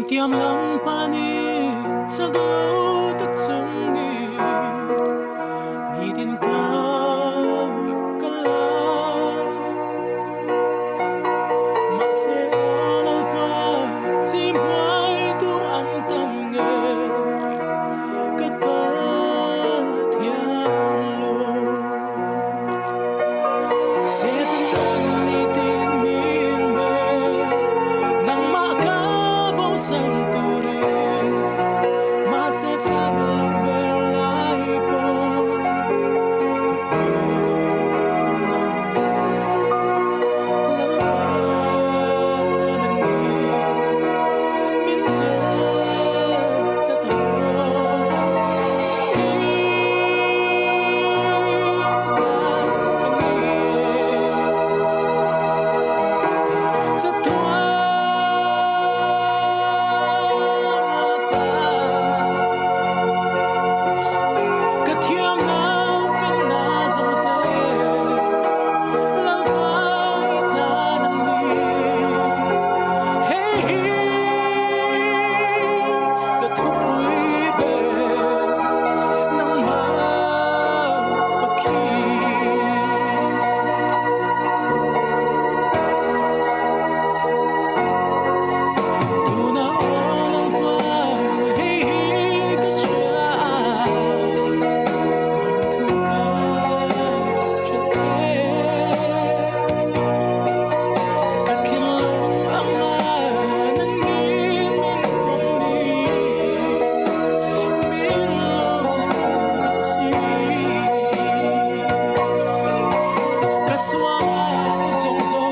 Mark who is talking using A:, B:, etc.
A: tiệm lắm pani chắc lâu tất chung đi mi tin cao kala mà sẽ lâu qua chỉ mãi tu an tâm nghe các con thiam lu sẽ từng con đi tìm miền về nắng mã cá bao sang turi mà sẽ chắc lâu về lại po Soir,